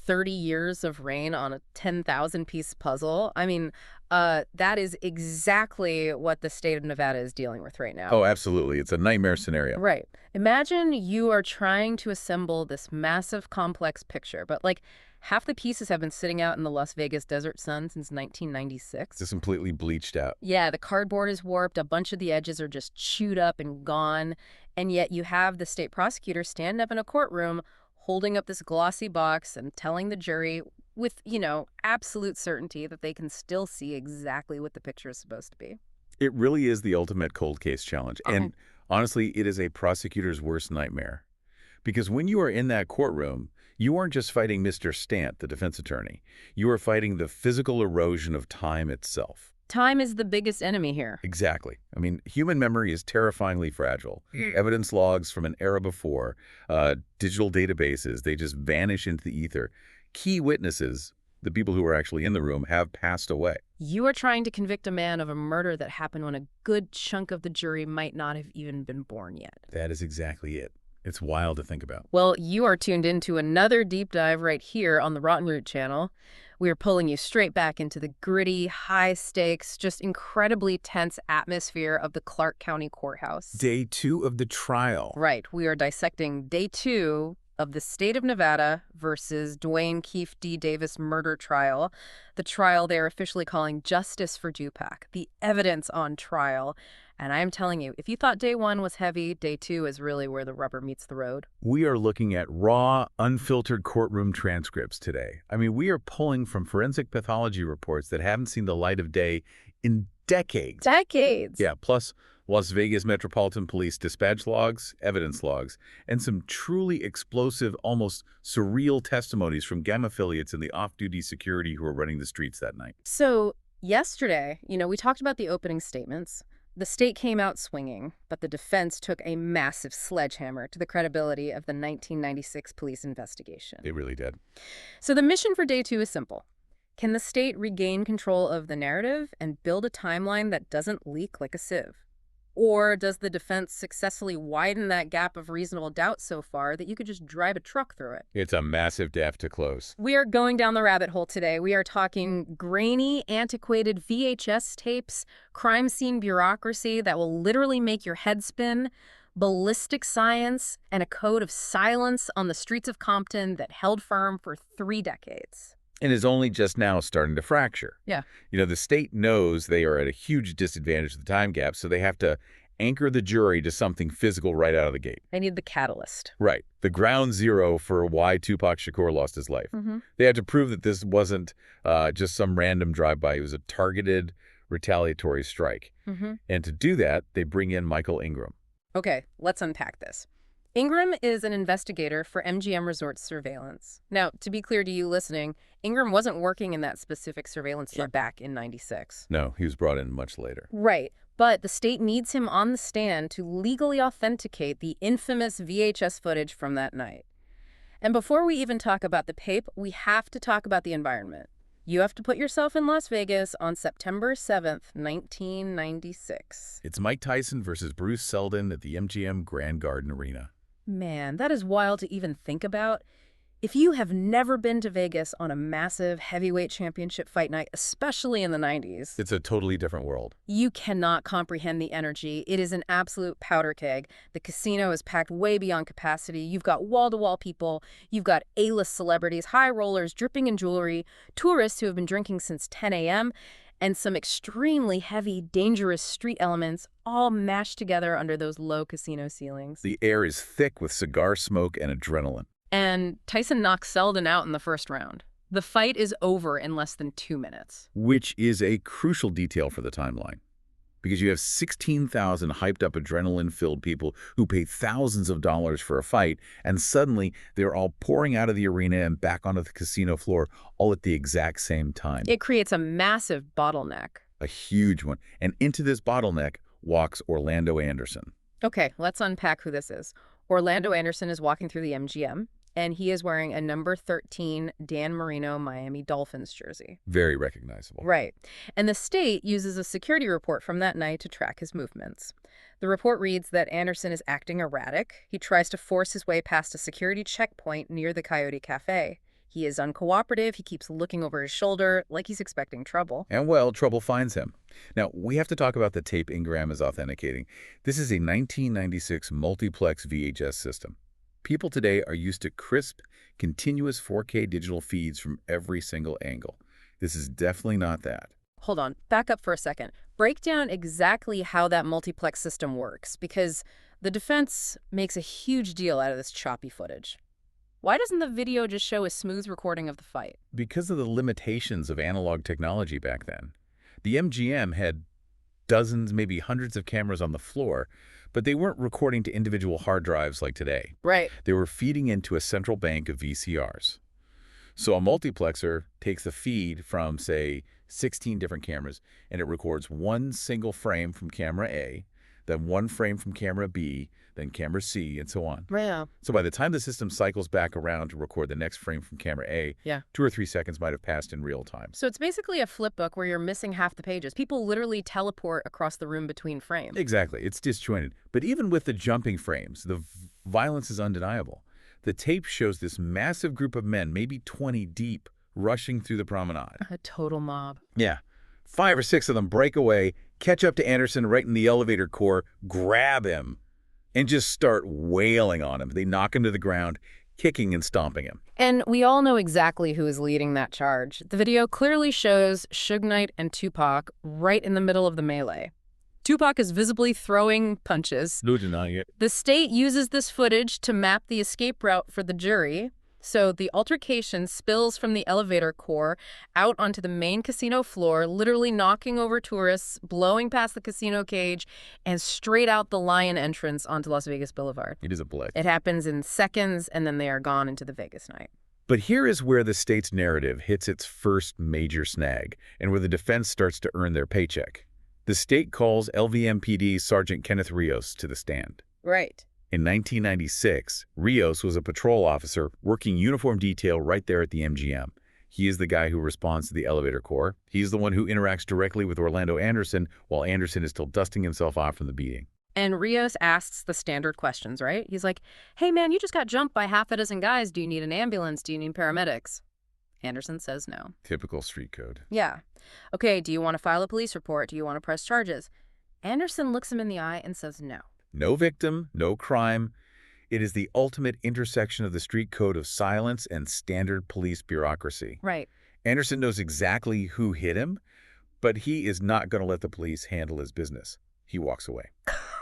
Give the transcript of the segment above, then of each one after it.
30 years of rain on a 10,000-piece puzzle. I mean, that is exactly what the state of Nevada is dealing with right now. Oh, absolutely. It's a nightmare scenario. Right. Imagine you are trying to assemble this massive, complex picture, but like half the pieces have been sitting out in the Las Vegas desert sun since 1996. Just completely bleached out. Yeah, the cardboard is warped, a bunch of the edges are just chewed up and gone, and yet you have the state prosecutor stand up in a courtroom holding up this glossy box and telling the jury with, absolute certainty that they can still see exactly what the picture is supposed to be. It really is the ultimate cold case challenge. And honestly, it is a prosecutor's worst nightmare. Because when you are in that courtroom, you aren't just fighting Mr. Stant, the defense attorney. You are fighting the physical erosion of time itself. Time is the biggest enemy here. Exactly. I mean, human memory is terrifyingly fragile. Evidence logs from an era before, digital databases, they just vanish into the ether. Key witnesses, the people who were actually in the room, have passed away. You are trying to convict a man of a murder that happened when a good chunk of the jury might not have even been born yet. That is exactly it. It's wild to think about. Well, you are tuned into another deep dive right here on the Rotten Root channel. We are pulling you straight back into the gritty, high-stakes, just incredibly tense atmosphere of the Clark County Courthouse. Day 2 of the trial. Right. We are dissecting Day 2 of the state of Nevada versus Duane Keffe D. Davis murder trial, the trial they're officially calling Justice for Tupac, the evidence on trial. And I'm telling you, if you thought Day 1 was heavy, Day 2 is really where the rubber meets the road. We are looking at raw, unfiltered courtroom transcripts today. I mean, we are pulling from forensic pathology reports that haven't seen the light of day in decades. Decades! Yeah, plus Las Vegas Metropolitan Police dispatch logs, evidence logs, and some truly explosive, almost surreal testimonies from gang affiliates and the off-duty security who were running the streets that night. So yesterday, we talked about the opening statements. The state came out swinging, but the defense took a massive sledgehammer to the credibility of the 1996 police investigation. They really did. So the mission for Day 2 is simple. Can the state regain control of the narrative and build a timeline that doesn't leak like a sieve? Or does the defense successfully widen that gap of reasonable doubt so far that you could just drive a truck through it? It's a massive depth to close. We are going down the rabbit hole today. We are talking grainy, antiquated VHS tapes, crime scene bureaucracy that will literally make your head spin, ballistic science, and a code of silence on the streets of Compton that held firm for 3 decades. And is only just now starting to fracture. Yeah. The state knows they are at a huge disadvantage of the time gap, so they have to anchor the jury to something physical right out of the gate. They need the catalyst. Right. The ground zero for why Tupac Shakur lost his life. They had to prove that this wasn't just some random drive-by. It was a targeted retaliatory strike. And to do that, they bring in Michael Ingram. Okay, let's unpack this. Ingram is an investigator for MGM Resorts surveillance. Now, to be clear to you listening, Ingram wasn't working in that specific surveillance team back in '96. No, he was brought in much later. Right, but the state needs him on the stand to legally authenticate the infamous VHS footage from that night. And before we even talk about the tape, we have to talk about the environment. You have to put yourself in Las Vegas on September 7th, 1996. It's Mike Tyson versus Bruce Seldon at the MGM Grand Garden Arena. Man, that is wild to even think about. If you have never been to Vegas on a massive heavyweight championship fight night, especially in the 90s, it's a totally different world. You cannot comprehend the energy. It is an absolute powder keg. The casino is packed way beyond capacity. You've got wall-to-wall people. You've got A-list celebrities, high rollers dripping in jewelry, tourists who have been drinking since 10 a.m., and some extremely heavy, dangerous street elements all mashed together under those low casino ceilings. The air is thick with cigar smoke and adrenaline. And Tyson knocks Seldon out in the first round. The fight is over in less than 2 minutes. Which is a crucial detail for the timeline. Because you have 16,000 hyped-up, adrenaline-filled people who pay thousands of dollars for a fight, and suddenly they're all pouring out of the arena and back onto the casino floor all at the exact same time. It creates a massive bottleneck. A huge one. And into this bottleneck walks Orlando Anderson. Okay, let's unpack who this is. Orlando Anderson is walking through the MGM, and he is wearing a number 13 Dan Marino Miami Dolphins jersey. Very recognizable. Right. And the state uses a security report from that night to track his movements. The report reads that Anderson is acting erratic. He tries to force his way past a security checkpoint near the Coyote Cafe. He is uncooperative. He keeps looking over his shoulder like he's expecting trouble. And, well, trouble finds him. Now, we have to talk about the tape Ingram is authenticating. This is a 1996 multiplex VHS system. People today are used to crisp, continuous 4K digital feeds from every single angle. This is definitely not that. Hold on, back up for a second. Break down exactly how that multiplex system works, because the defense makes a huge deal out of this choppy footage. Why doesn't the video just show a smooth recording of the fight? Because of the limitations of analog technology back then. The MGM had dozens, maybe hundreds of cameras on the floor, but they weren't recording to individual hard drives like today. Right. They were feeding into a central bank of VCRs. So a multiplexer takes the feed from, say, 16 different cameras, and it records one single frame from camera A, then one frame from camera B, then camera C, and so on. Yeah. So by the time the system cycles back around to record the next frame from camera A, 2 or 3 seconds might have passed in real time. So it's basically a flip book where you're missing half the pages. People literally teleport across the room between frames. Exactly. It's disjointed. But even with the jumping frames, the violence is undeniable. The tape shows this massive group of men, maybe 20 deep, rushing through the promenade. A total mob. Yeah. 5 or 6 of them break away, catch up to Anderson right in the elevator core, grab him, and just start wailing on him. They knock him to the ground, kicking and stomping him. And we all know exactly who is leading that charge. The video clearly shows Suge Knight and Tupac right in the middle of the melee. Tupac is visibly throwing punches. No denying it. The state uses this footage to map the escape route for the jury. So the altercation spills from the elevator core out onto the main casino floor, literally knocking over tourists, blowing past the casino cage, and straight out the Lion entrance onto Las Vegas Boulevard. It is a blitz. It happens in seconds, and then they are gone into the Vegas night. But here is where the state's narrative hits its first major snag, and where the defense starts to earn their paycheck. The state calls LVMPD Sergeant Kenneth Rios to the stand. Right. In 1996, Rios was a patrol officer working uniform detail right there at the MGM. He is the guy who responds to the elevator core. He's the one who interacts directly with Orlando Anderson while Anderson is still dusting himself off from the beating. And Rios asks the standard questions, right? He's like, hey, man, you just got jumped by half a dozen guys. Do you need an ambulance? Do you need paramedics? Anderson says no. Typical street code. Yeah. Okay, do you want to file a police report? Do you want to press charges? Anderson looks him in the eye and says no. No victim, no crime. It is the ultimate intersection of the street code of silence and standard police bureaucracy. Right. Anderson knows exactly who hit him, but he is not going to let the police handle his business. He walks away.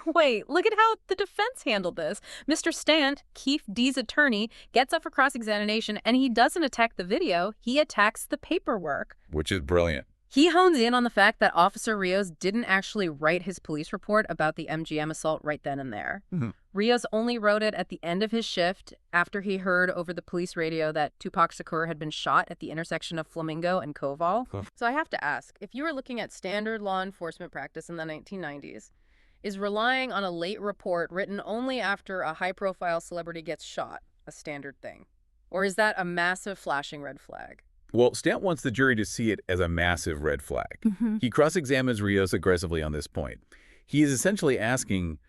Wait, look at how the defense handled this. Mr. Stant, Keefe D's attorney, gets up for cross-examination, and he doesn't attack the video. He attacks the paperwork. Which is brilliant. He hones in on the fact that Officer Rios didn't actually write his police report about the MGM assault right then and there. Rios only wrote it at the end of his shift after he heard over the police radio that Tupac Shakur had been shot at the intersection of Flamingo and Koval. So I have to ask, if you were looking at standard law enforcement practice in the 1990s, is relying on a late report written only after a high-profile celebrity gets shot a standard thing? Or is that a massive flashing red flag? Well, Stant wants the jury to see it as a massive red flag. He cross-examines Rios aggressively on this point. He is essentially asking,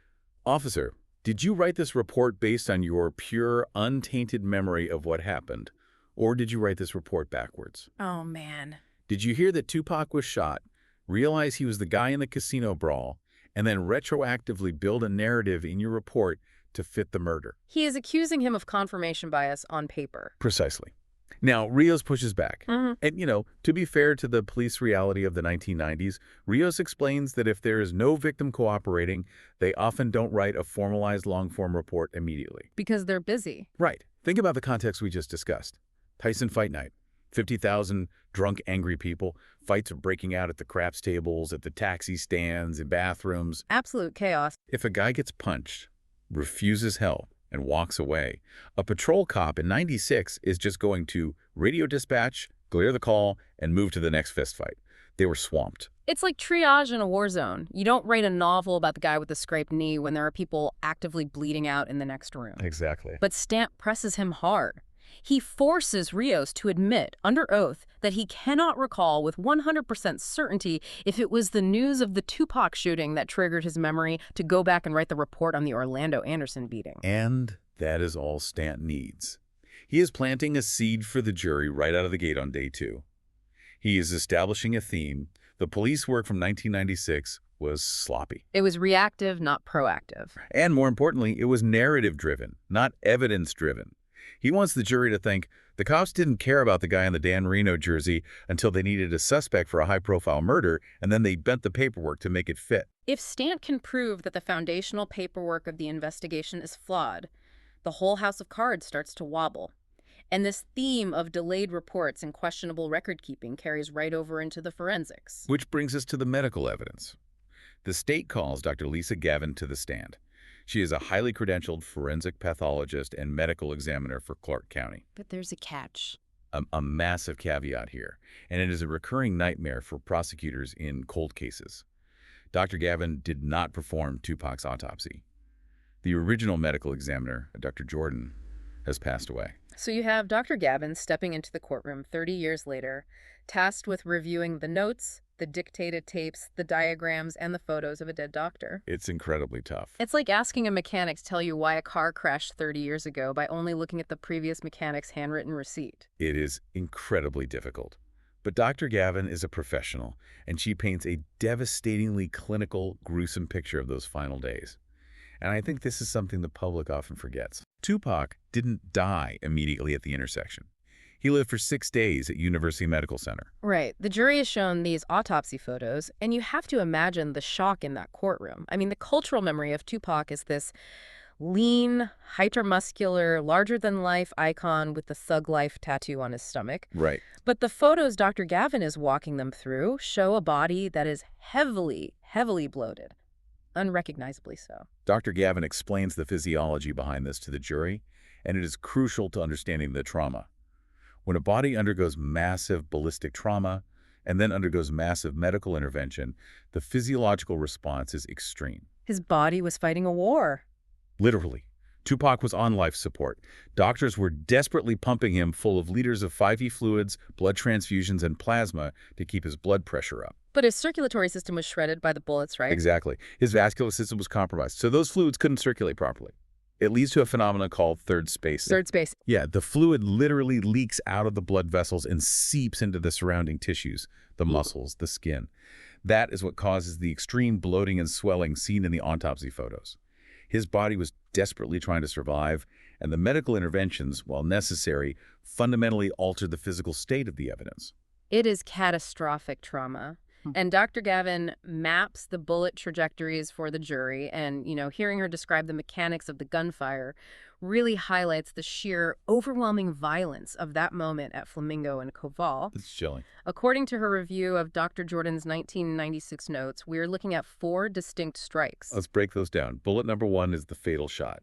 Officer, did you write this report based on your pure, untainted memory of what happened? Or did you write this report backwards? Oh, man. Did you hear that Tupac was shot, realize he was the guy in the casino brawl, and then retroactively build a narrative in your report to fit the murder? He is accusing him of confirmation bias on paper. Precisely. Now, Rios pushes back. And, to be fair to the police reality of the 1990s, Rios explains that if there is no victim cooperating, they often don't write a formalized long-form report immediately. Because they're busy. Right. Think about the context we just discussed. Tyson Fight Night. 50,000 drunk, angry people. Fights are breaking out at the craps tables, at the taxi stands, in bathrooms. Absolute chaos. If a guy gets punched, refuses help, and walks away, a patrol cop in 96 is just going to radio dispatch, clear the call, and move to the next fistfight. They were swamped. It's like triage in a war zone. You don't write a novel about the guy with the scraped knee when there are people actively bleeding out in the next room. Exactly. But Stant presses him hard. He forces Rios to admit, under oath, that he cannot recall with 100% certainty if it was the news of the Tupac shooting that triggered his memory to go back and write the report on the Orlando Anderson beating. And that is all Stant needs. He is planting a seed for the jury right out of the gate on day 2. He is establishing a theme. The police work from 1996 was sloppy. It was reactive, not proactive. And more importantly, it was narrative-driven, not evidence-driven. He wants the jury to think the cops didn't care about the guy in the Dan Reno jersey until they needed a suspect for a high-profile murder, and then they bent the paperwork to make it fit. If Stant can prove that the foundational paperwork of the investigation is flawed, the whole house of cards starts to wobble. And this theme of delayed reports and questionable record-keeping carries right over into the forensics. Which brings us to the medical evidence. The state calls Dr. Lisa Gavin to the stand. She is a highly credentialed forensic pathologist and medical examiner for Clark County. But there's a catch. A massive caveat here, and it is a recurring nightmare for prosecutors in cold cases. Dr. Gavin did not perform Tupac's autopsy. The original medical examiner, Dr. Jordan, has passed away. So you have Dr. Gavin stepping into the courtroom 30 years later, tasked with reviewing the notes, the dictated tapes, the diagrams, and the photos of a dead doctor. It's incredibly tough. It's like asking a mechanic to tell you why a car crashed 30 years ago by only looking at the previous mechanic's handwritten receipt. It is incredibly difficult. But Dr. Gavin is a professional, and she paints a devastatingly clinical, gruesome picture of those final days. And I think this is something the public often forgets. Tupac didn't die immediately at the intersection. He lived for 6 days at University Medical Center. Right. The jury has shown these autopsy photos, and you have to imagine the shock in that courtroom. I mean, the cultural memory of Tupac is this lean, hypermuscular, larger-than-life icon with the Thug Life tattoo on his stomach. Right. But the photos Dr. Gavin is walking them through show a body that is heavily, heavily bloated. Unrecognizably so. Dr. Gavin explains the physiology behind this to the jury, and it is crucial to understanding the trauma. When a body undergoes massive ballistic trauma and then undergoes massive medical intervention, the physiological response is extreme. His body was fighting a war. Literally. Tupac was on life support. Doctors were desperately pumping him full of liters of 5E fluids, blood transfusions, and plasma to keep his blood pressure up. But his circulatory system was shredded by the bullets, right? Exactly. His vascular system was compromised, so those fluids couldn't circulate properly. It leads to a phenomenon called third space. Third space. Yeah, the fluid literally leaks out of the blood vessels and seeps into the surrounding tissues, the muscles, the skin. That is what causes the extreme bloating and swelling seen in the autopsy photos. His body was desperately trying to survive, and the medical interventions, while necessary, fundamentally altered the physical state of the evidence. It is catastrophic trauma. And Dr. Gavin maps the bullet trajectories for the jury, and, hearing her describe the mechanics of the gunfire really highlights the sheer, overwhelming violence of that moment at Flamingo and Koval. It's chilling. According to her review of Dr. Jordan's 1996 notes, we're looking at 4 distinct strikes. Let's break those down. Bullet number 1 is the fatal shot.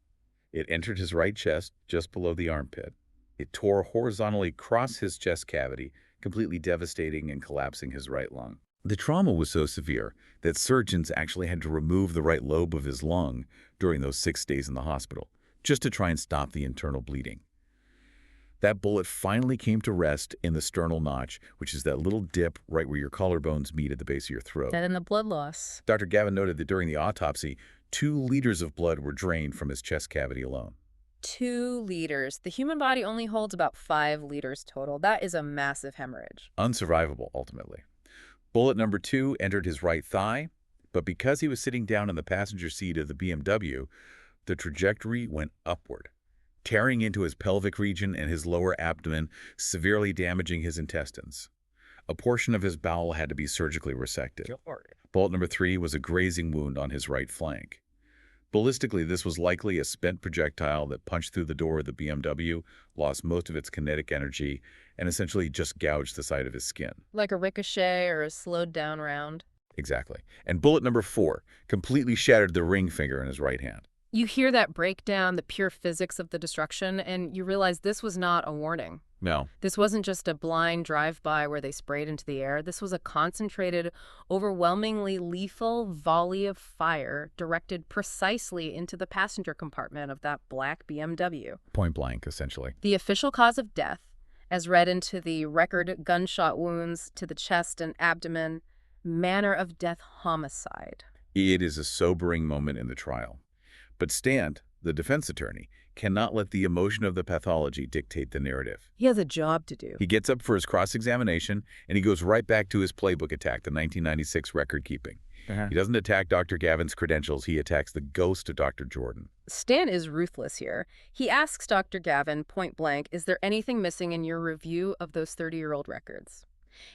It entered his right chest, just below the armpit. It tore horizontally across his chest cavity, completely devastating and collapsing his right lung. The trauma was so severe that surgeons actually had to remove the right lobe of his lung during those 6 days in the hospital, just to try and stop the internal bleeding. That bullet finally came to rest in the sternal notch, which is that little dip right where your collarbones meet at the base of your throat. That and the blood loss. Dr. Gavin noted that during the autopsy, 2 liters of blood were drained from his chest cavity alone. 2 liters. The human body only holds about 5 liters total. That is a massive hemorrhage. Unsurvivable, ultimately. Bullet number 2 entered his right thigh, but because he was sitting down in the passenger seat of the BMW, the trajectory went upward, tearing into his pelvic region and his lower abdomen, severely damaging his intestines. A portion of his bowel had to be surgically resected. Bullet number 3 was a grazing wound on his right flank. Ballistically, this was likely a spent projectile that punched through the door of the BMW, lost most of its kinetic energy, and essentially just gouged the side of his skin. Like a ricochet or a slowed down round. Exactly. And bullet number 4 completely shattered the ring finger in his right hand. You hear that breakdown, the pure physics of the destruction, and you realize this was not a warning. No. This wasn't just a blind drive-by where they sprayed into the air. This was a concentrated, overwhelmingly lethal volley of fire directed precisely into the passenger compartment of that black BMW. Point blank, essentially. The official cause of death, as read into the record gunshot wounds to the chest and abdomen, manner of death homicide. It is a sobering moment in the trial. But Stant, the defense attorney, cannot let the emotion of the pathology dictate the narrative. He has a job to do. He gets up for his cross-examination, and he goes right back to his playbook attack, the 1996 record keeping. He doesn't attack Dr. Gavin's credentials, he attacks the ghost of Dr. Jordan. Stan is ruthless here. He asks Dr. Gavin point blank, is there anything missing in your review of those 30-year-old records?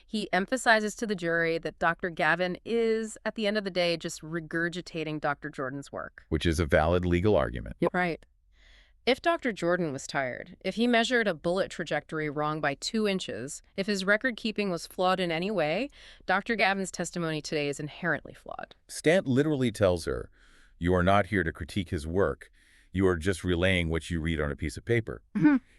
He emphasizes to the jury that Dr. Gavin is, at the end of the day, just regurgitating Dr. Jordan's work. Which is a valid legal argument. Yep. Right. If Dr. Jordan was tired, if he measured a bullet trajectory wrong by 2 inches, if his record keeping was flawed in any way, Dr. Gavin's testimony today is inherently flawed. Stant literally tells her, you are not here to critique his work. You are just relaying what you read on a piece of paper.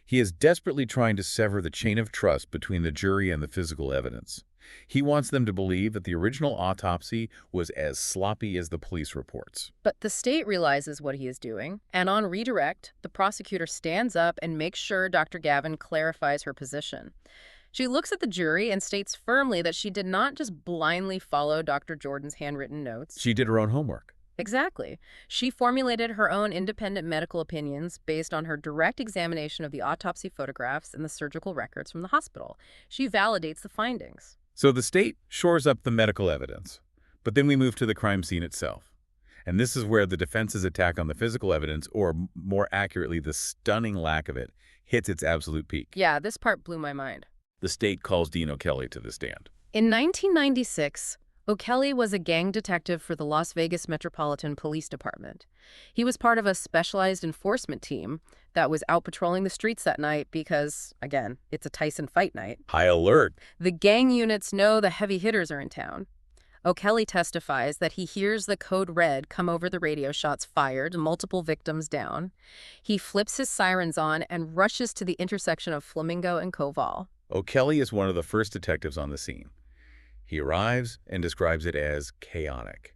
He is desperately trying to sever the chain of trust between the jury and the physical evidence. He wants them to believe that the original autopsy was as sloppy as the police reports. But the state realizes what he is doing, and on redirect, the prosecutor stands up and makes sure Dr. Gavin clarifies her position. She looks at the jury and states firmly that she did not just blindly follow Dr. Jordan's handwritten notes. She did her own homework. Exactly. She formulated her own independent medical opinions based on her direct examination of the autopsy photographs and the surgical records from the hospital. She validates the findings. So the state shores up the medical evidence, but then we move to the crime scene itself. And this is where the defense's attack on the physical evidence, or more accurately, the stunning lack of it, hits its absolute peak. Yeah, this part blew my mind. The state calls Dean O'Kelly to the stand. In 1996, O'Kelly was a gang detective for the Las Vegas Metropolitan Police Department. He was part of a specialized enforcement team that was out patrolling the streets that night because, again, it's a Tyson fight night. High alert. The gang units know the heavy hitters are in town. O'Kelly testifies that he hears the code red come over the radio, shots fired, multiple victims down. He flips his sirens on and rushes to the intersection of Flamingo and Koval. O'Kelly is one of the first detectives on the scene. He arrives and describes it as chaotic.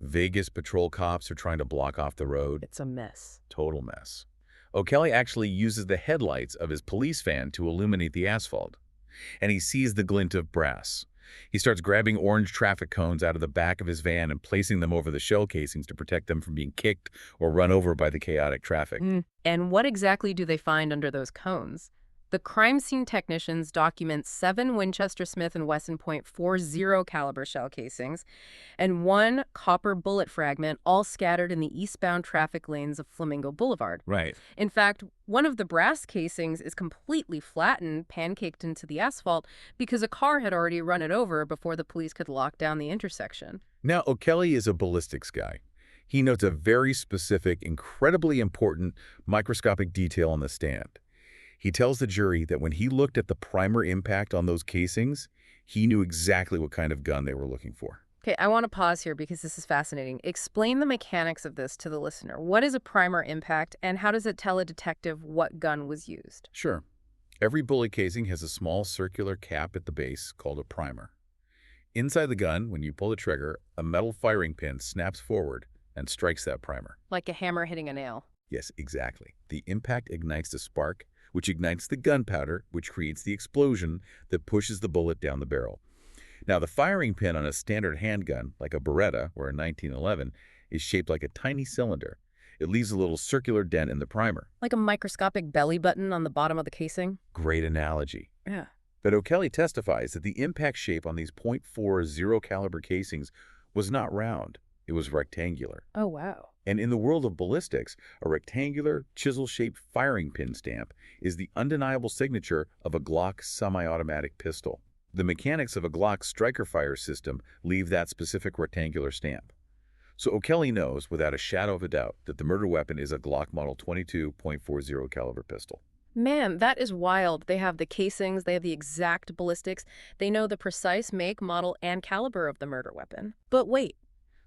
Vegas patrol cops are trying to block off the road. It's a mess. Total mess. O'Kelly actually uses the headlights of his police van to illuminate the asphalt. And he sees the glint of brass. He starts grabbing orange traffic cones out of the back of his van and placing them over the shell casings to protect them from being kicked or run over by the chaotic traffic. And what exactly do they find under those cones? The crime scene technicians document 7 Winchester Smith & Wesson .40 caliber shell casings and 1 copper bullet fragment, all scattered in the eastbound traffic lanes of Flamingo Boulevard. Right. In fact, one of the brass casings is completely flattened, pancaked into the asphalt, because a car had already run it over before the police could lock down the intersection. Now, O'Kelly is a ballistics guy. He notes a very specific, incredibly important microscopic detail on the stand. He tells the jury that when he looked at the primer impact on those casings, he knew exactly what kind of gun they were looking for. Okay, I want to pause here because this is fascinating. Explain the mechanics of this to the listener. What is a primer impact, and how does it tell a detective what gun was used? Sure. Every bullet casing has a small circular cap at the base called a primer. Inside the gun, when you pull the trigger, a metal firing pin snaps forward and strikes that primer. Like a hammer hitting a nail. Yes, exactly. The impact ignites the spark, which ignites the gunpowder, which creates the explosion that pushes the bullet down the barrel. Now, the firing pin on a standard handgun, like a Beretta or a 1911, is shaped like a tiny cylinder. It leaves a little circular dent in the primer. Like a microscopic belly button on the bottom of the casing? Great analogy. Yeah. But O'Kelly testifies that the impact shape on these .40 caliber casings was not round. It was rectangular. Oh, wow. And in the world of ballistics, a rectangular, chisel-shaped firing pin stamp is the undeniable signature of a Glock semi-automatic pistol. The mechanics of a Glock striker-fire system leave that specific rectangular stamp. So O'Kelly knows, without a shadow of a doubt, that the murder weapon is a Glock Model 22 .40 caliber pistol. Man, that is wild. They have the casings, they have the exact ballistics, they know the precise make, model, and caliber of the murder weapon. But wait.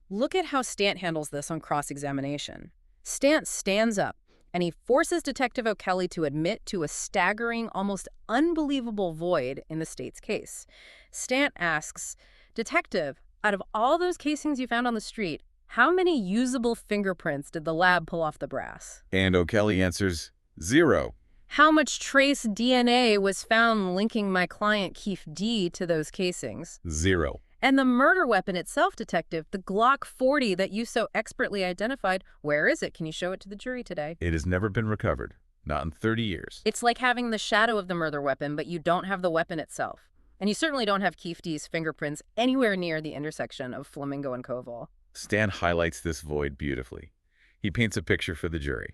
Look at how Stant handles this on cross-examination. Stant stands up, and he forces Detective O'Kelly to admit to a staggering, almost unbelievable void in the state's case. Stant asks, Detective, out of all those casings you found on the street, how many usable fingerprints did the lab pull off the brass? And O'Kelly answers, 0. How much trace DNA was found linking my client Keffe D to those casings? 0. And the murder weapon itself, detective, the Glock 40 that you so expertly identified, where is it? Can you show it to the jury today? It has never been recovered, not in 30 years. It's like having the shadow of the murder weapon, but you don't have the weapon itself. And you certainly don't have Keffe D's fingerprints anywhere near the intersection of Flamingo and Koval. Stan highlights this void beautifully. He paints a picture for the jury.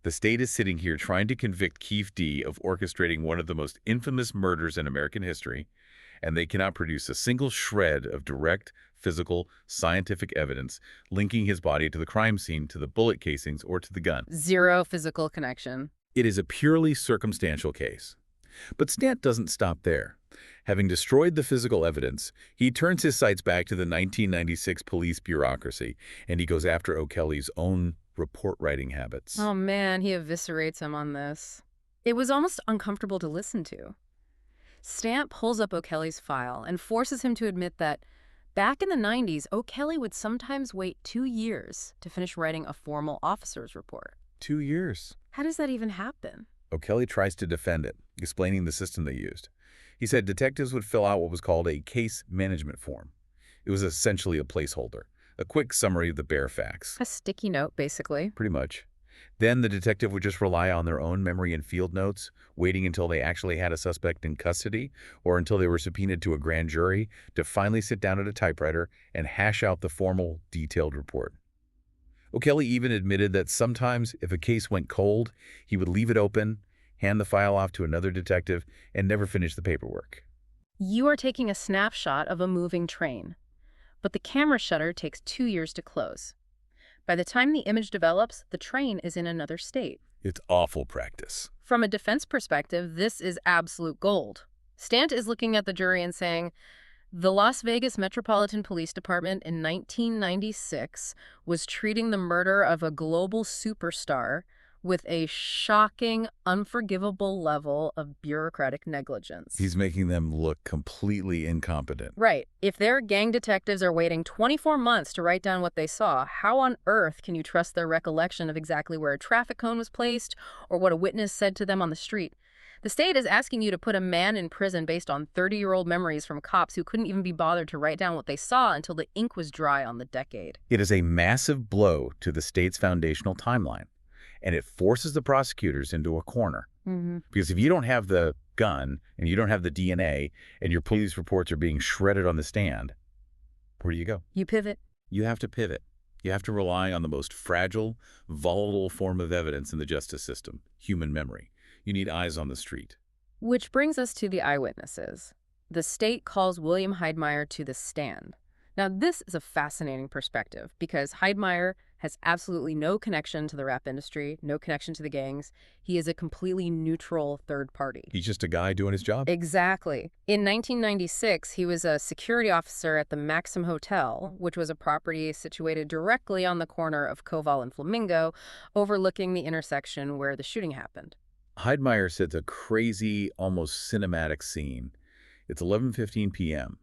The state is sitting here trying to convict Keffe D of orchestrating one of the most infamous murders in American history, and they cannot produce a single shred of direct, physical, scientific evidence linking his body to the crime scene, to the bullet casings, or to the gun. Zero physical connection. It is a purely circumstantial case. But Stant doesn't stop there. Having destroyed the physical evidence, he turns his sights back to the 1996 police bureaucracy, and he goes after O'Kelly's own report-writing habits. Oh man, he eviscerates him on this. It was almost uncomfortable to listen to. Stamp pulls up O'Kelly's file and forces him to admit that back in the 90s, O'Kelly would sometimes wait 2 years to finish writing a formal officer's report. 2 years. How does that even happen? O'Kelly tries to defend it, explaining the system they used. He said detectives would fill out what was called a case management form. It was essentially a placeholder, a quick summary of the bare facts. A sticky note, basically. Pretty much. Then the detective would just rely on their own memory and field notes, waiting until they actually had a suspect in custody or until they were subpoenaed to a grand jury to finally sit down at a typewriter and hash out the formal, detailed report. O'Kelly even admitted that sometimes, if a case went cold, he would leave it open, hand the file off to another detective, and never finish the paperwork. You are taking a snapshot of a moving train, but the camera shutter takes 2 years to close. By the time the image develops, the train is in another state. It's awful practice. From a defense perspective, this is absolute gold. Stant is looking at the jury and saying, the Las Vegas Metropolitan Police Department in 1996 was treating the murder of a global superstar with a shocking, unforgivable level of bureaucratic negligence. He's making them look completely incompetent. Right. If their gang detectives are waiting 24 months to write down what they saw, how on earth can you trust their recollection of exactly where a traffic cone was placed or what a witness said to them on the street? The state is asking you to put a man in prison based on 30-year-old memories from cops who couldn't even be bothered to write down what they saw until the ink was dry on the decade. It is a massive blow to the state's foundational timeline, and it forces the prosecutors into a corner. Because if you don't have the gun and you don't have the DNA and your police reports are being shredded on the stand, where do you go? You pivot. You have to pivot. You have to rely on the most fragile, volatile form of evidence in the justice system, human memory. You need eyes on the street. Which brings us to the eyewitnesses. The state calls William Heidmeyer to the stand. Now, this is a fascinating perspective because Heidmeyer has absolutely no connection to the rap industry, no connection to the gangs. He is a completely neutral third party. He's just a guy doing his job. Exactly. In 1996, he was a security officer at the Maxim Hotel, which was a property situated directly on the corner of Koval and Flamingo, overlooking the intersection where the shooting happened. Heidmeyer sets a crazy, almost cinematic scene. It's 11:15 p.m.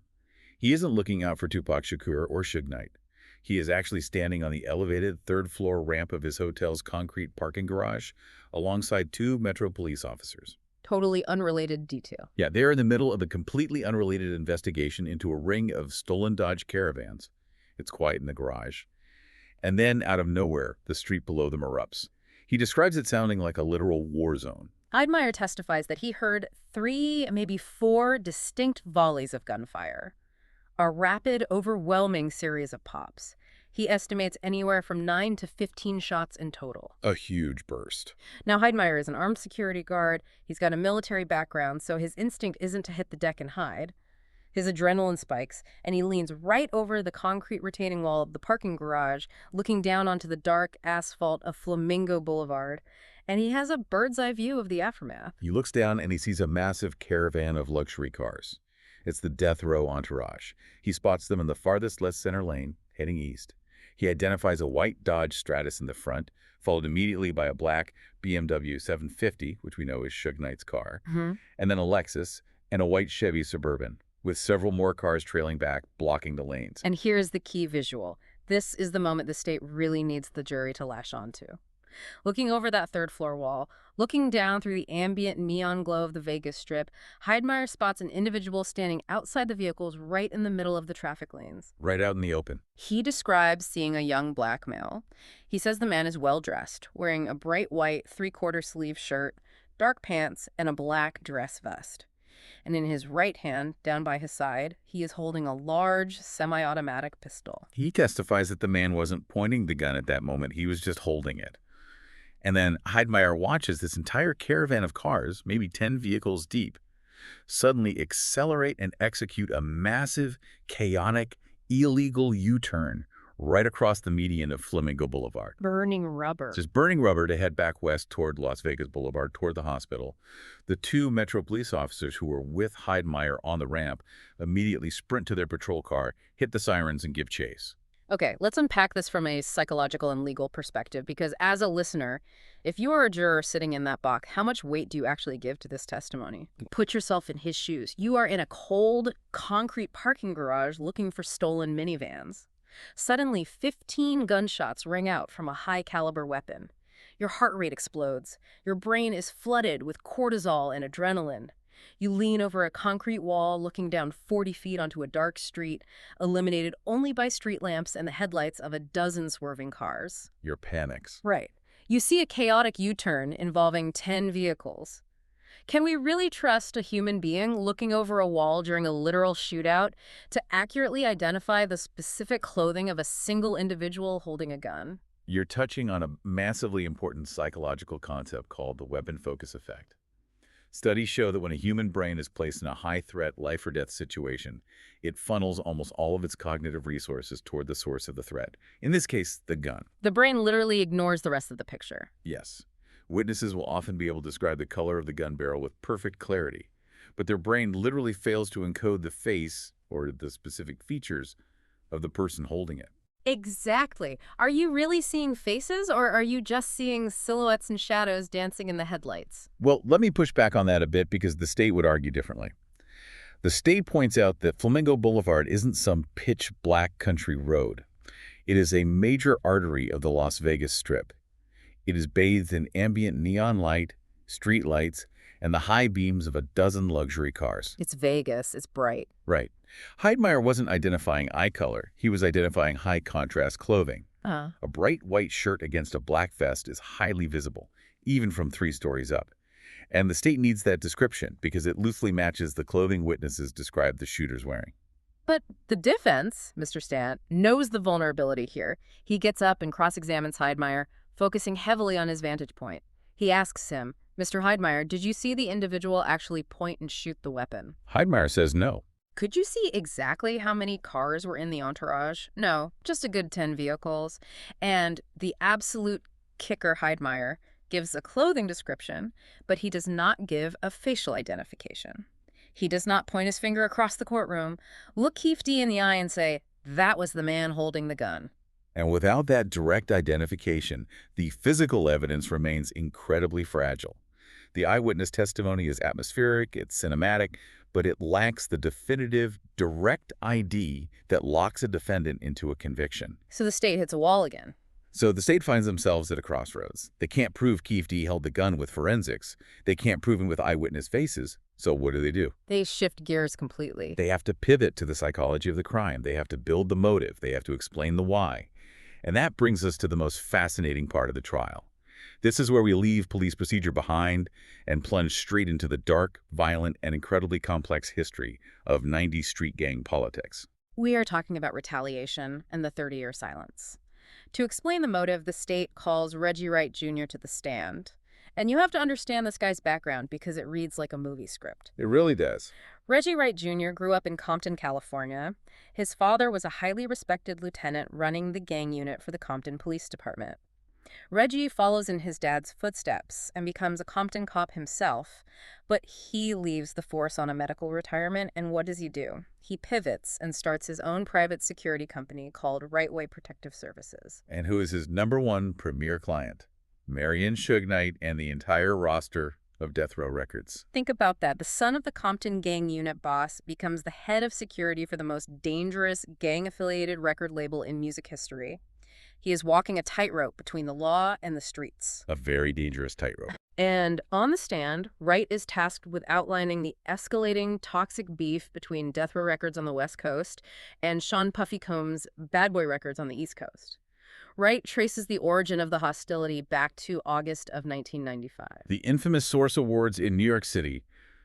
He isn't looking out for Tupac Shakur or Suge Knight. He is actually standing on the elevated third-floor ramp of his hotel's concrete parking garage alongside 2 Metro police officers. Totally unrelated detail. Yeah, they're in the middle of a completely unrelated investigation into a ring of stolen Dodge Caravans. It's quiet in the garage. And then, out of nowhere, the street below them erupts. He describes it sounding like a literal war zone. Heidmeyer testifies that he heard 3, maybe 4 distinct volleys of gunfire. A rapid, overwhelming series of pops. He estimates anywhere from 9 to 15 shots in total. A huge burst. Now, Heidmeyer is an armed security guard. He's got a military background, so his instinct isn't to hit the deck and hide. His adrenaline spikes, and he leans right over the concrete retaining wall of the parking garage, looking down onto the dark asphalt of Flamingo Boulevard, and he has a bird's-eye view of the aftermath. He looks down and he sees a massive caravan of luxury cars. It's the death row entourage. He spots them in the farthest left center lane, heading east. He identifies a white Dodge Stratus in the front, followed immediately by a black BMW 750, which we know is Suge Knight's car, and then a Lexus and a white Chevy Suburban, with several more cars trailing back, blocking the lanes. And here's the key visual. This is the moment the state really needs the jury to lash onto. Looking over that third-floor wall, looking down through the ambient neon glow of the Vegas Strip, Heidmeyer spots an individual standing outside the vehicles right in the middle of the traffic lanes. Right out in the open. He describes seeing a young black male. He says the man is well-dressed, wearing a bright white three-quarter sleeve shirt, dark pants, and a black dress vest. And in his right hand, down by his side, he is holding a large, semi-automatic pistol. He testifies that the man wasn't pointing the gun at that moment. He was just holding it. And then Heidmeyer watches this entire caravan of cars, maybe 10 vehicles deep, suddenly accelerate and execute a massive, chaotic, illegal U-turn right across the median of Flamingo Boulevard. Burning rubber. Just burning rubber to head back west toward Las Vegas Boulevard, toward the hospital. The two Metro police officers who were with Heidmeyer on the ramp immediately sprint to their patrol car, hit the sirens, and give chase. Okay, let's unpack this from a psychological and legal perspective, because as a listener, if you are a juror sitting in that box, how much weight do you actually give to this testimony? Put yourself in his shoes. You are in a cold, concrete parking garage looking for stolen minivans. Suddenly, 15 gunshots ring out from a high-caliber weapon. Your heart rate explodes. Your brain is flooded with cortisol and adrenaline. You lean over a concrete wall, looking down 40 feet onto a dark street, illuminated only by street lamps and the headlights of a dozen swerving cars. Your panics. Right. You see a chaotic U-turn involving 10 vehicles. Can we really trust a human being looking over a wall during a literal shootout to accurately identify the specific clothing of a single individual holding a gun? You're touching on a massively important psychological concept called the weapon focus effect. Studies show that when a human brain is placed in a high-threat, life-or-death situation, it funnels almost all of its cognitive resources toward the source of the threat, in this case, the gun. The brain literally ignores the rest of the picture. Yes. Witnesses will often be able to describe the color of the gun barrel with perfect clarity, but their brain literally fails to encode the face or the specific features of the person holding it. Exactly. Are you really seeing faces, or are you just seeing silhouettes and shadows dancing in the headlights? Well, let me push back on that a bit because the state would argue differently. The state points out that Flamingo Boulevard isn't some pitch-black country road. It is a major artery of the Las Vegas Strip. It is bathed in ambient neon light, street lights, and the high beams of a dozen luxury cars. It's Vegas. It's bright. Right. Heidmeyer wasn't identifying eye color. He was identifying high-contrast clothing. A bright white shirt against a black vest is highly visible, even from 3 stories up. And the state needs that description because it loosely matches the clothing witnesses described the shooters wearing. But the defense, Mr. Stant, knows the vulnerability here. He gets up and cross-examines Heidmeyer, focusing heavily on his vantage point. He asks him, Mr. Heidmeyer, did you see the individual actually point and shoot the weapon? Heidmeyer says no. Could you see exactly how many cars were in the entourage? No, just a good 10 vehicles. And the absolute kicker, Heidmeyer, gives a clothing description, but he does not give a facial identification. He does not point his finger across the courtroom, look Keffe D in the eye and say, that was the man holding the gun. And without that direct identification, the physical evidence remains incredibly fragile. The eyewitness testimony is atmospheric, it's cinematic, but it lacks the definitive, direct ID that locks a defendant into a conviction. So the state hits a wall again. So the state finds themselves at a crossroads. They can't prove Keffe D held the gun with forensics. They can't prove him with eyewitness faces. So what do? They shift gears completely. They have to pivot to the psychology of the crime. They have to build the motive. They have to explain the why. And that brings us to the most fascinating part of the trial. This is where we leave police procedure behind and plunge straight into the dark, violent, and incredibly complex history of 90s street gang politics. We are talking about retaliation and the 30-year silence. To explain the motive, the state calls Reggie Wright Jr. to the stand. And you have to understand this guy's background because it reads like a movie script. It really does. Reggie Wright Jr. grew up in Compton, California. His father was a highly respected lieutenant running the gang unit for the Compton Police Department. Reggie follows in his dad's footsteps and becomes a Compton cop himself, but he leaves the force on a medical retirement, and what does he do? He pivots and starts his own private security company called Right Way Protective Services. And who is his #1 premier client? Marion Suge Knight and the entire roster of Death Row Records. Think about that. The son of the Compton gang unit boss becomes the head of security for the most dangerous gang-affiliated record label in music history. He is walking a tightrope between the law and the streets. A very dangerous tightrope. And on the stand, Wright is tasked with outlining the escalating toxic beef between Death Row Records on the West Coast and Sean Puffy Combs' Bad Boy Records on the East Coast. Wright traces the origin of the hostility back to August of 1995. The infamous Source Awards in New York City.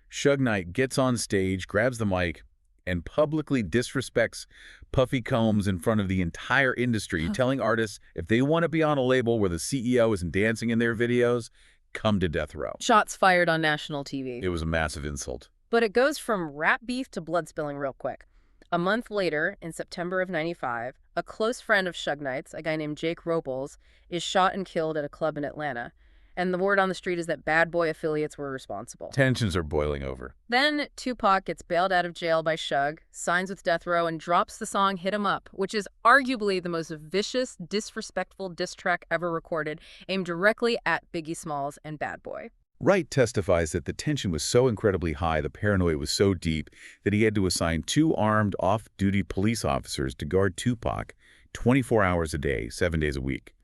Suge Knight gets on stage, grabs the mic, and publicly disrespects Puffy Combs in front of the entire industry, telling artists if they want to be on a label where the CEO isn't dancing in their videos, come to Death Row. Shots fired on national TV. It was a massive insult. But it goes from rap beef to blood spilling real quick. A month later, in September of '95, a close friend of Suge Knight's, a guy named Jake Robles, is shot and killed at a club in Atlanta. And the word on the street is that Bad Boy affiliates were responsible. Tensions are boiling over. Then Tupac gets bailed out of jail by Suge, signs with Death Row, and drops the song Hit 'Em Up, which is arguably the most vicious, disrespectful diss track ever recorded, aimed directly at Biggie Smalls and Bad Boy. Wright testifies that the tension was so incredibly high, the paranoia was so deep, that he had to assign 2 armed off-duty police officers to guard Tupac 24 hours a day, 7 days a week.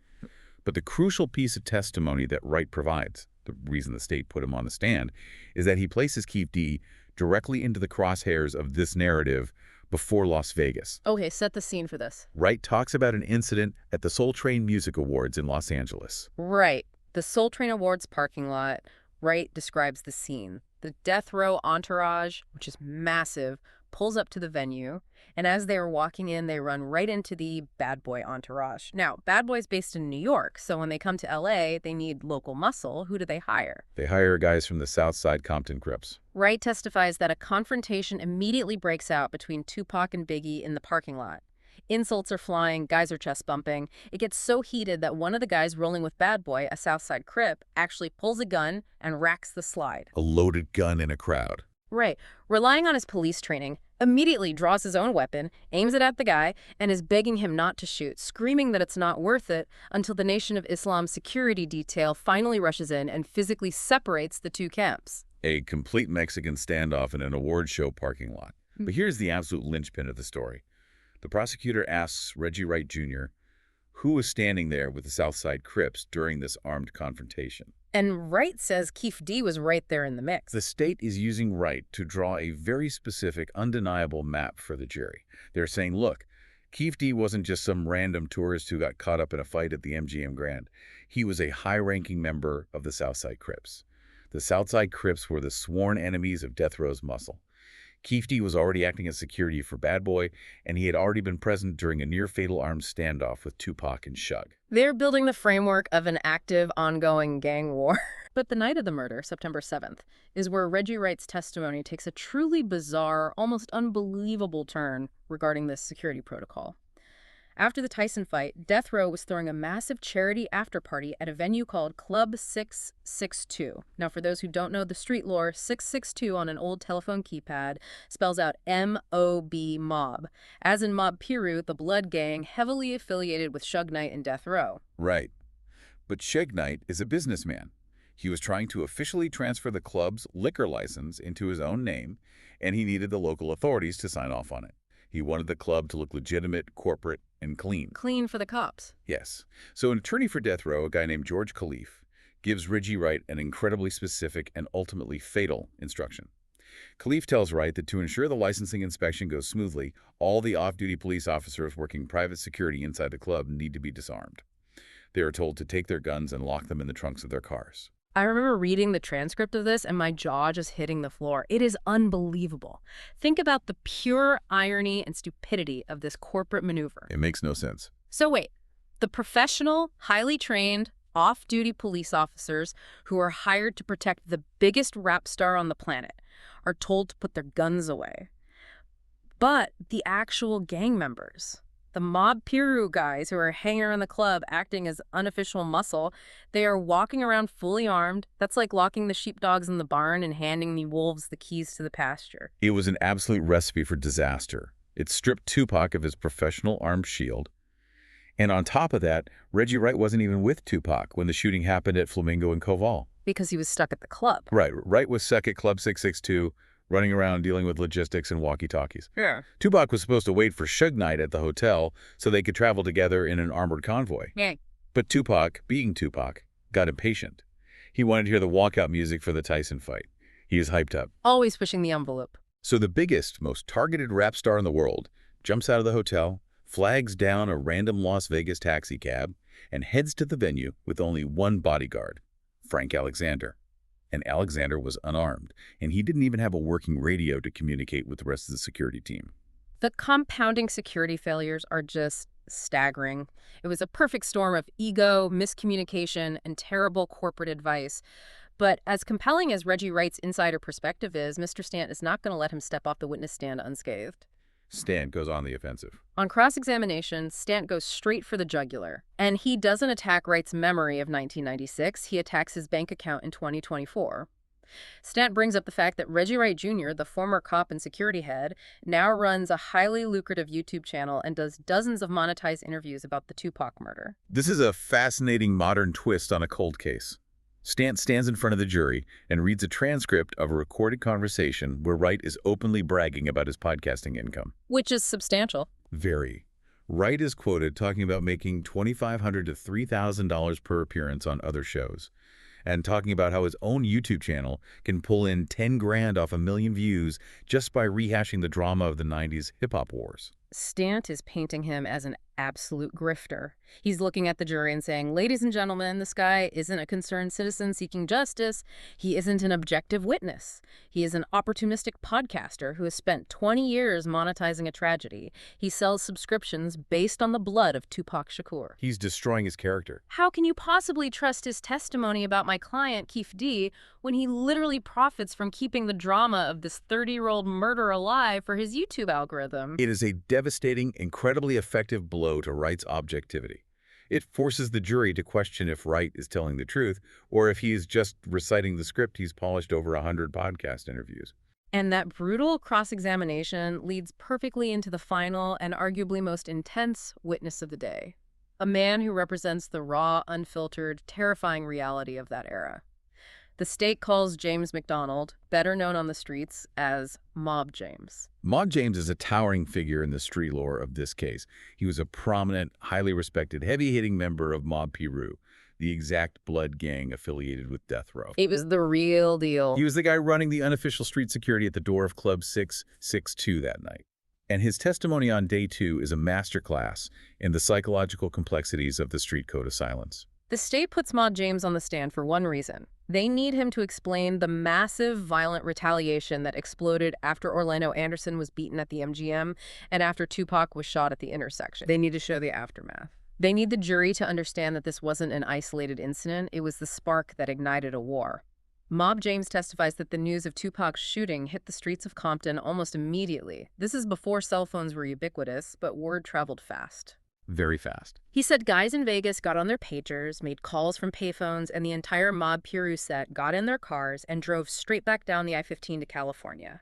But the crucial piece of testimony that Wright provides, the reason the state put him on the stand, is that he places Keffe D directly into the crosshairs of this narrative before Las Vegas. Okay, set the scene for this. Wright talks about an incident at the Soul Train Music Awards in Los Angeles. Right. The Soul Train Awards parking lot. Wright describes the scene. The Death Row entourage, which is massive, pulls up to the venue, and as they are walking in, they run right into the Bad Boy entourage. Now, Bad Boy's based in New York, so when they come to LA, they need local muscle. Who do they hire? They hire guys from the South Side Compton Crips. Wright testifies that a confrontation immediately breaks out between Tupac and Biggie in the parking lot. Insults are flying, guys are chest bumping. It gets so heated that one of the guys rolling with Bad Boy, a Southside Crip, actually pulls a gun and racks the slide. A loaded gun in a crowd. Right. Relying on his police training, immediately draws his own weapon, aims it at the guy, and is begging him not to shoot, screaming that it's not worth it, until the Nation of Islam security detail finally rushes in and physically separates the two camps. A complete Mexican standoff in an award show parking lot. But here's the absolute linchpin of the story. The prosecutor asks Reggie Wright Jr. who was standing there with the Southside Crips during this armed confrontation. And Wright says Keffe D was right there in the mix. The state is using Wright to draw a very specific, undeniable map for the jury. They're saying, look, Keffe D wasn't just some random tourist who got caught up in a fight at the MGM Grand. He was a high-ranking member of the Southside Crips. The Southside Crips were the sworn enemies of Death Row's muscle. Keffe D was already acting as security for Bad Boy, and he had already been present during a near-fatal armed standoff with Tupac and Suge. They're building the framework of an active, ongoing gang war. But the night of the murder, September 7th, is where Reggie Wright's testimony takes a truly bizarre, almost unbelievable turn regarding this security protocol. After the Tyson fight, Death Row was throwing a massive charity after-party at a venue called Club 662. Now, for those who don't know the street lore, 662 on an old telephone keypad spells out M-O-B, mob, as in Mob Piru, the blood gang heavily affiliated with Suge Knight and Death Row. Right. But Suge Knight is a businessman. He was trying to officially transfer the club's liquor license into his own name, and he needed the local authorities to sign off on it. He wanted the club to look legitimate, corporate, and clean. Clean for the cops. Yes. So an attorney for Death Row, a guy named George Keefe, gives Reggie Wright an incredibly specific and ultimately fatal instruction. Keefe tells Wright that to ensure the licensing inspection goes smoothly, all the off-duty police officers working private security inside the club need to be disarmed. They are told to take their guns and lock them in the trunks of their cars. I remember reading the transcript of this and my jaw just hitting the floor. It is unbelievable. Think about the pure irony and stupidity of this corporate maneuver. It makes no sense. So wait, the professional, highly trained, off-duty police officers who are hired to protect the biggest rap star on the planet are told to put their guns away. But the actual gang members, the Mob Piru guys who are hanging around the club acting as unofficial muscle, they are walking around fully armed. That's like locking the sheepdogs in the barn and handing the wolves the keys to the pasture. It was an absolute recipe for disaster. It stripped Tupac of his professional armed shield. And on top of that, Reggie Wright wasn't even with Tupac when the shooting happened at Flamingo and Koval. Because he was stuck at the club. Right. Wright was stuck at Club 662. running around dealing with logistics and walkie-talkies. Yeah. Tupac was supposed to wait for Suge Knight at the hotel so they could travel together in an armored convoy. Yeah. But Tupac, being Tupac, got impatient. He wanted to hear the walkout music for the Tyson fight. He is hyped up. Always pushing the envelope. So the biggest, most targeted rap star in the world jumps out of the hotel, flags down a random Las Vegas taxi cab, and heads to the venue with only one bodyguard, Frank Alexander. And Alexander was unarmed, and he didn't even have a working radio to communicate with the rest of the security team. The compounding security failures are just staggering. It was a perfect storm of ego, miscommunication, and terrible corporate advice. But as compelling as Reggie Wright's insider perspective is, Mr. Stant is not going to let him step off the witness stand unscathed. Stant goes on the offensive. On cross-examination, Stant goes straight for the jugular. And he doesn't attack Wright's memory of 1996. He attacks his bank account in 2024. Stant brings up the fact that Reggie Wright Jr., the former cop and security head, now runs a highly lucrative YouTube channel and does dozens of monetized interviews about the Tupac murder. This is a fascinating modern twist on a cold case. Stant stands in front of the jury and reads a transcript of a recorded conversation where Wright is openly bragging about his podcasting income. Which is substantial. Very. Wright is quoted talking about making $2,500 to $3,000 per appearance on other shows, and talking about how his own YouTube channel can pull in 10 grand off 1 million views just by rehashing the drama of the 90s hip-hop wars. Stant is painting him as an absolute grifter. He's looking at the jury and saying, ladies and gentlemen, this guy isn't a concerned citizen seeking justice. He isn't an objective witness. He is an opportunistic podcaster who has spent 20 years monetizing a tragedy. He sells subscriptions based on the blood of Tupac Shakur. He's destroying his character. How can you possibly trust his testimony about my client, Keffe D, when he literally profits from keeping the drama of this 30-year-old murderer alive for his YouTube algorithm? It is a devastating, incredibly effective blow to Wright's objectivity. It forces the jury to question if Wright is telling the truth or if he is just reciting the script he's polished over 100 podcast interviews. And that brutal cross-examination leads perfectly into the final and arguably most intense witness of the day. A man who represents the raw, unfiltered, terrifying reality of that era. The state calls James McDonald, better known on the streets as Mob James. Mob James is a towering figure in the street lore of this case. He was a prominent, highly respected, heavy-hitting member of Mob Piru, the exact blood gang affiliated with Death Row. It was the real deal. He was the guy running the unofficial street security at the door of Club 662 that night. And his testimony on day 2 is a masterclass in the psychological complexities of the street code of silence. The state puts Mob James on the stand for one reason. They need him to explain the massive violent retaliation that exploded after Orlando Anderson was beaten at the MGM and after Tupac was shot at the intersection. They need to show the aftermath. They need the jury to understand that this wasn't an isolated incident. It was the spark that ignited a war. Mob James testifies that the news of Tupac's shooting hit the streets of Compton almost immediately. This is before cell phones were ubiquitous, but word traveled fast. Very fast. He said guys in Vegas got on their pagers, made calls from payphones, and the entire Mob Piru set got in their cars and drove straight back down the I-15 to California.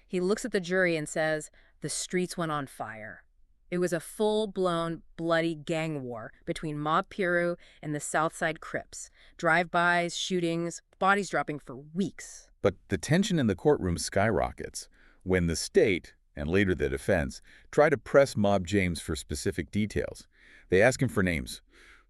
He looks at the jury and says, the streets went on fire. It was a full-blown, bloody gang war between Mob Piru and the Southside Crips. Drive-bys, shootings, bodies dropping for weeks. But the tension in the courtroom skyrockets when the state, and later the defense, try to press Mob James for specific details. They ask him for names.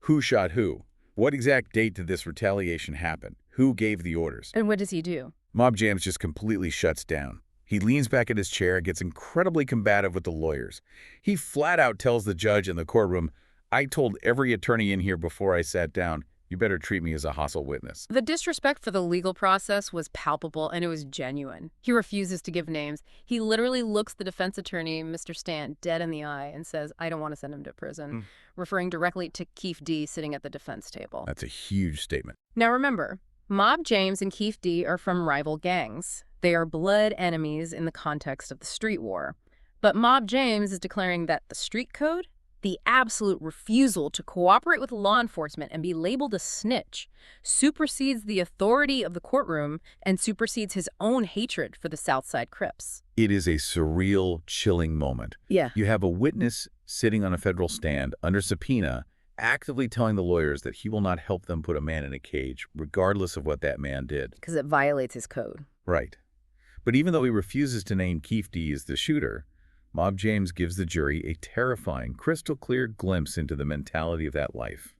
Who shot who? What exact date did this retaliation happen? Who gave the orders? And what does he do? Mob James just completely shuts down. He leans back in his chair and gets incredibly combative with the lawyers. He flat out tells the judge in the courtroom, I told every attorney in here before I sat down, you better treat me as a hostile witness. The disrespect for the legal process was palpable, and it was genuine. He refuses to give names. He literally looks the defense attorney, Mr. Stant, dead in the eye and says, I don't want to send him to prison, referring directly to Keffe D sitting at the defense table. That's a huge statement. Now remember, Mob James and Keffe D are from rival gangs. They are blood enemies in the context of the street war. But Mob James is declaring that the street code, the absolute refusal to cooperate with law enforcement and be labeled a snitch, supersedes the authority of the courtroom and supersedes his own hatred for the Southside Crips. It is a surreal, chilling moment. Yeah. You have a witness sitting on a federal stand under subpoena, actively telling the lawyers that he will not help them put a man in a cage, regardless of what that man did. Because it violates his code. Right. But even though he refuses to name Keffe D as the shooter, Mob James gives the jury a terrifying, crystal-clear glimpse into the mentality of that life.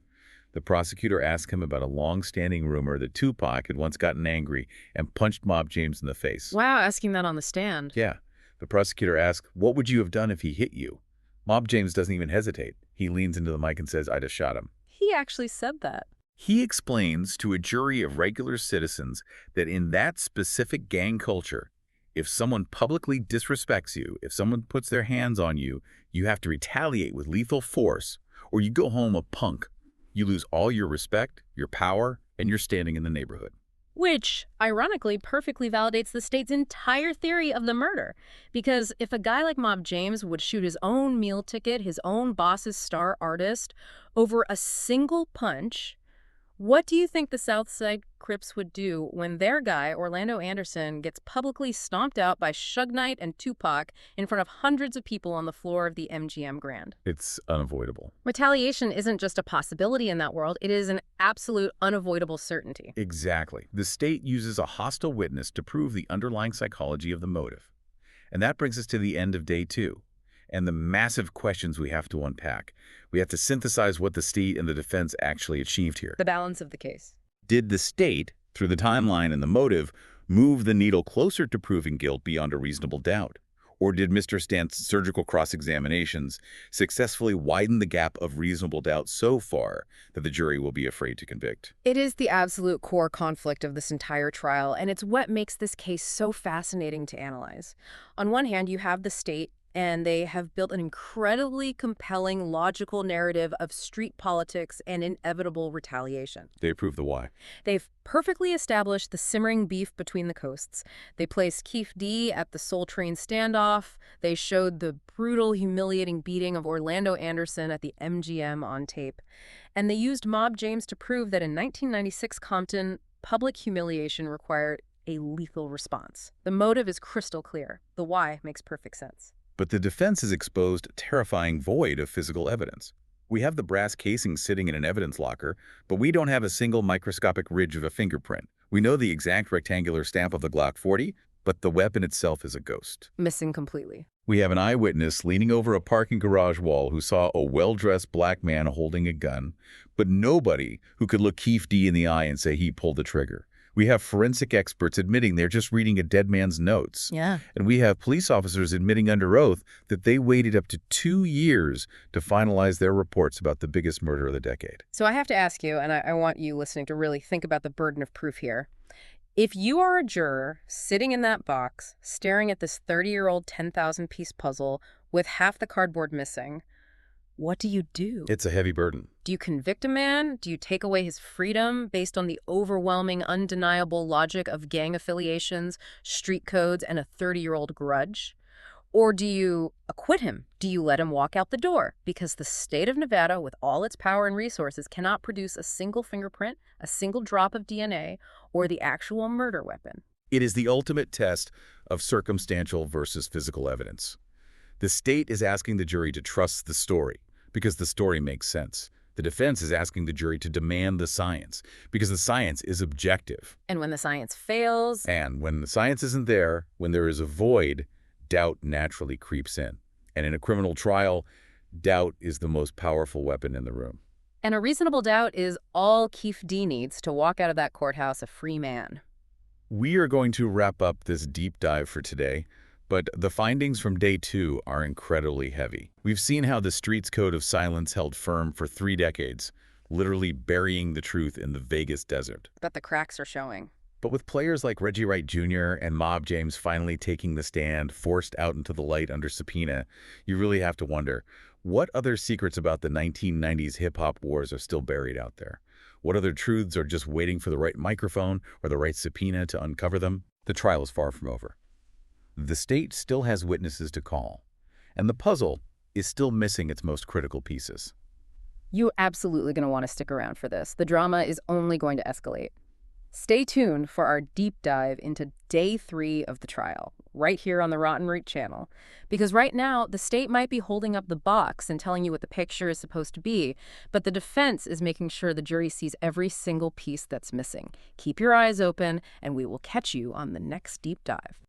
The prosecutor asked him about a long-standing rumor that Tupac had once gotten angry and punched Mob James in the face. Wow, asking that on the stand. Yeah. The prosecutor asked, "What would you have done if he hit you?" Mob James doesn't even hesitate. He leans into the mic and says, "I'd have shot him." He actually said that. He explains to a jury of regular citizens that in that specific gang culture, if someone publicly disrespects you, if someone puts their hands on you, you have to retaliate with lethal force, or you go home a punk. You lose all your respect, your power, and your standing in the neighborhood. Which, ironically, perfectly validates the state's entire theory of the murder. Because if a guy like Mob James would shoot his own meal ticket, his own boss's star artist, over a single punch, what do you think the Southside Crips would do when their guy, Orlando Anderson, gets publicly stomped out by Suge Knight and Tupac in front of hundreds of people on the floor of the MGM Grand? It's unavoidable. Retaliation isn't just a possibility in that world, it is an absolute unavoidable certainty. Exactly. The state uses a hostile witness to prove the underlying psychology of the motive. And that brings us to the end of day 2. And the massive questions we have to unpack. We have to synthesize what the state and the defense actually achieved here. The balance of the case. Did the state, through the timeline and the motive, move the needle closer to proving guilt beyond a reasonable doubt? Or did Mr. Stant's surgical cross-examinations successfully widen the gap of reasonable doubt so far that the jury will be afraid to convict? It is the absolute core conflict of this entire trial, and it's what makes this case so fascinating to analyze. On one hand, you have the state, and they have built an incredibly compelling, logical narrative of street politics and inevitable retaliation. They prove the why. They've perfectly established the simmering beef between the coasts. They placed Keffe D at the Soul Train standoff. They showed the brutal, humiliating beating of Orlando Anderson at the MGM on tape. And they used Mob James to prove that in 1996 Compton, public humiliation required a lethal response. The motive is crystal clear. The why makes perfect sense. But the defense has exposed a terrifying void of physical evidence. We have the brass casing sitting in an evidence locker, but we don't have a single microscopic ridge of a fingerprint. We know the exact rectangular stamp of the Glock 40, but the weapon itself is a ghost. Missing completely. We have an eyewitness leaning over a parking garage wall who saw a well-dressed black man holding a gun, but nobody who could look Keffe D in the eye and say he pulled the trigger. We have forensic experts admitting they're just reading a dead man's notes. Yeah. And we have police officers admitting under oath that they waited up to 2 years to finalize their reports about the biggest murder of the decade. So I have to ask you, and I want you listening to really think about the burden of proof here. If you are a juror sitting in that box, staring at this 30-year-old 10,000-piece puzzle with half the cardboard missing, what do you do? It's a heavy burden. Do you convict a man? Do you take away his freedom based on the overwhelming, undeniable logic of gang affiliations, street codes, and a 30-year-old grudge? Or do you acquit him? Do you let him walk out the door? Because the state of Nevada, with all its power and resources, cannot produce a single fingerprint, a single drop of DNA, or the actual murder weapon. It is the ultimate test of circumstantial versus physical evidence. The state is asking the jury to trust the story, because the story makes sense. The defense is asking the jury to demand the science, because the science is objective. And when the science fails... And when the science isn't there, when there is a void, doubt naturally creeps in. And in a criminal trial, doubt is the most powerful weapon in the room. And a reasonable doubt is all Keffe D needs to walk out of that courthouse a free man. We are going to wrap up this deep dive for today. But the findings from day 2 are incredibly heavy. We've seen how the street's code of silence held firm for 3 decades, literally burying the truth in the Vegas desert. But the cracks are showing. But with players like Reggie Wright Jr. and Mob James finally taking the stand, forced out into the light under subpoena, you really have to wonder, what other secrets about the 1990s hip-hop wars are still buried out there? What other truths are just waiting for the right microphone or the right subpoena to uncover them? The trial is far from over. The state still has witnesses to call, and the puzzle is still missing its most critical pieces. You're absolutely going to want to stick around for this. The drama is only going to escalate. Stay tuned for our deep dive into day 3 of the trial, right here on the Rotten Root channel. Because right now, the state might be holding up the box and telling you what the picture is supposed to be, but the defense is making sure the jury sees every single piece that's missing. Keep your eyes open, and we will catch you on the next deep dive.